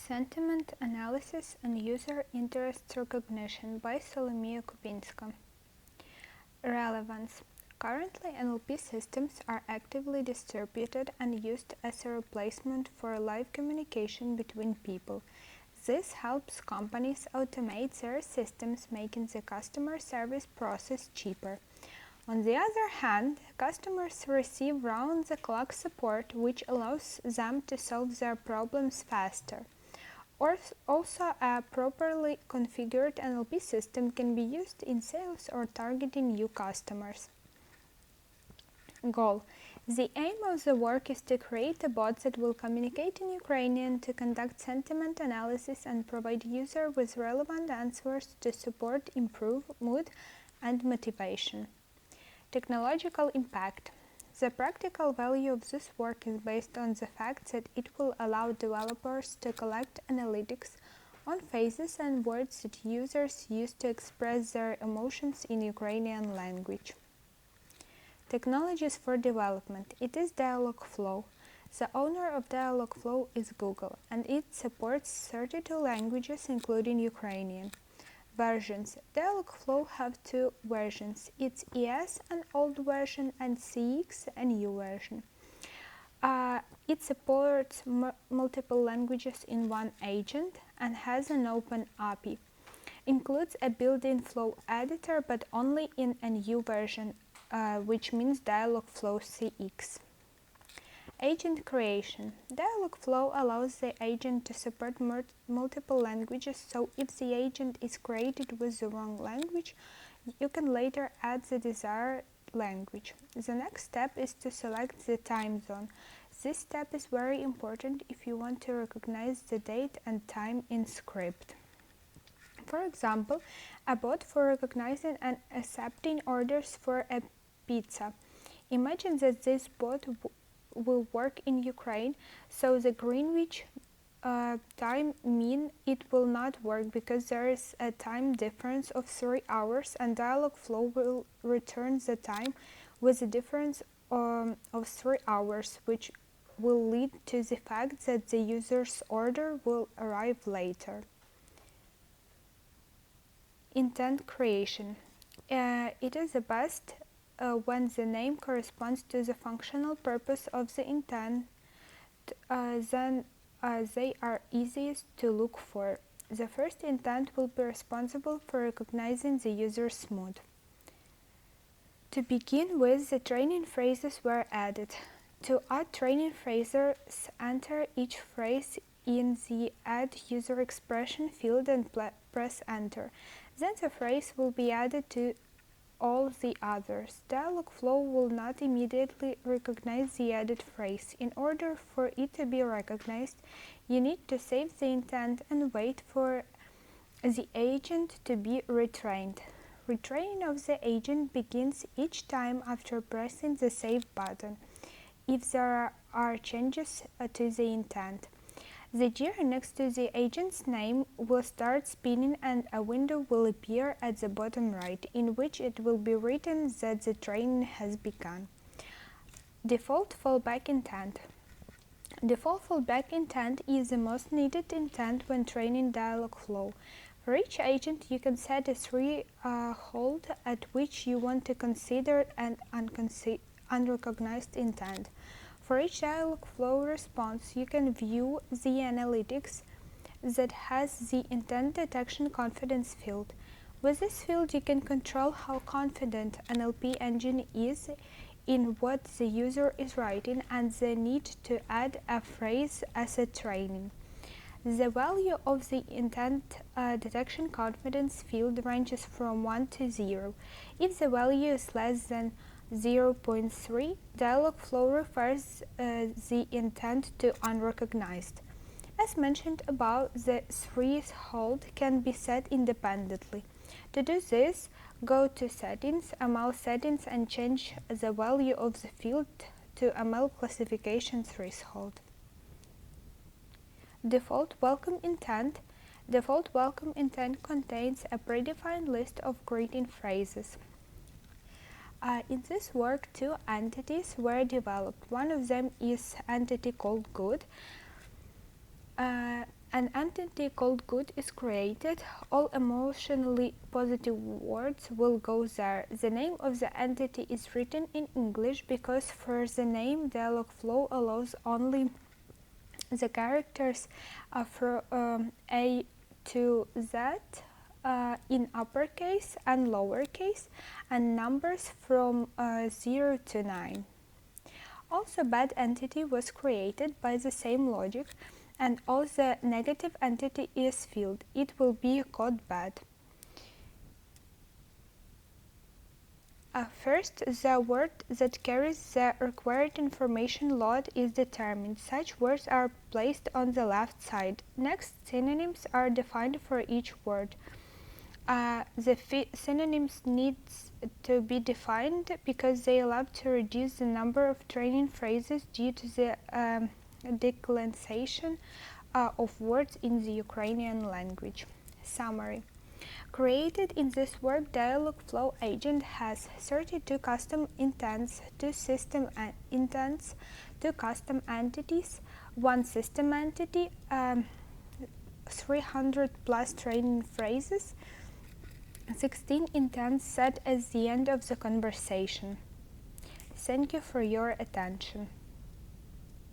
Sentiment Analysis and User Interests Recognition by Solomiia Kubinska. Relevance. Currently, NLP systems are actively distributed and used as a replacement for live communication between people. This helps companies automate their systems, making the customer service process cheaper. On the other hand, customers receive round-the-clock support, which allows them to solve their problems faster. Also, a properly configured NLP system can be used in sales or targeting new customers. Goal. The aim of the work is to create a bot that will communicate in Ukrainian, to conduct sentiment analysis and provide user with relevant answers to support, improve mood and motivation. Technological impact. The practical value of this work is based on the fact that it will allow developers to collect analytics on phrases and words that users use to express their emotions in Ukrainian language. Technologies for development. It is Dialogflow. The owner of Dialogflow is Google, and it supports 32 languages including Ukrainian. Versions. Dialogflow have two versions. It's ES, an old version, and CX, a new version. It supports multiple languages in one agent and has an open API. Includes a built-in flow editor, but only in a new version, which means Dialogflow CX. Agent creation. Dialogflow allows the agent to support multiple languages, so if the agent is created with the wrong language, you can later add the desired language. The next step is to select the time zone. This step is very important if you want to recognize the date and time in script. For example, a bot for recognizing and accepting orders for a pizza. Imagine that this bot will work in Ukraine, so the Greenwich time mean it will not work because there is a time difference of 3 hours, and Dialogflow will return the time with a difference of 3 hours, which will lead to the fact that the user's order will arrive later. Intent creation. It is the best when the name corresponds to the functional purpose of the intent, then they are easiest to look for. The first intent will be responsible for recognizing the user's mood. To begin with, the training phrases were added. To add training phrases, enter each phrase in the Add User Expression field and press Enter. Then the phrase will be added to all the others. Dialogflow will not immediately recognize the added phrase. In order for it to be recognized, you need to save the intent and wait for the agent to be retrained. Retraining of the agent begins each time after pressing the Save button, if there are changes to the intent. The gear next to the agent's name will start spinning and a window will appear at the bottom right, in which it will be written that the training has begun. Default fallback intent. Default fallback intent is the most needed intent when training Dialogflow. For each agent, you can set a threshold at which you want to consider an unrecognized intent. For each Dialogflow response, you can view the analytics that has the Intent Detection Confidence field. With this field, you can control how confident NLP engine is in what the user is writing and the need to add a phrase as a training. The value of the Intent Detection Confidence field ranges from 1 to 0. If the value is less than 0.3, Dialogflow refers the intent to unrecognized. As mentioned above, the threshold can be set independently. To do this, go to Settings, ML Settings, and change the value of the field to ML Classification Threshold. Default welcome intent. Default welcome intent contains a predefined list of greeting phrases. In this work, two entities were developed. One of them is entity called good, An entity called good is created. All emotionally positive words will go there. The name of the entity is written in English because for the name Dialogflow allows only the characters from A to Z in uppercase and lowercase, and numbers from 0 to 9. Also, bad entity was created by the same logic, and all the negative entity is filled. It will be called bad. First, the word that carries the required information load is determined. Such words are placed on the left side. Next, synonyms are defined for each word. The synonyms need to be defined because they allow to reduce the number of training phrases due to the declassation of words in the Ukrainian language. Summary. Created in this work, Dialogflow agent has 32 custom intents, 2 system intents, 2 custom entities, 1 system entity, 300 plus training phrases, 16 intents set at the end of the conversation. Thank you for your attention.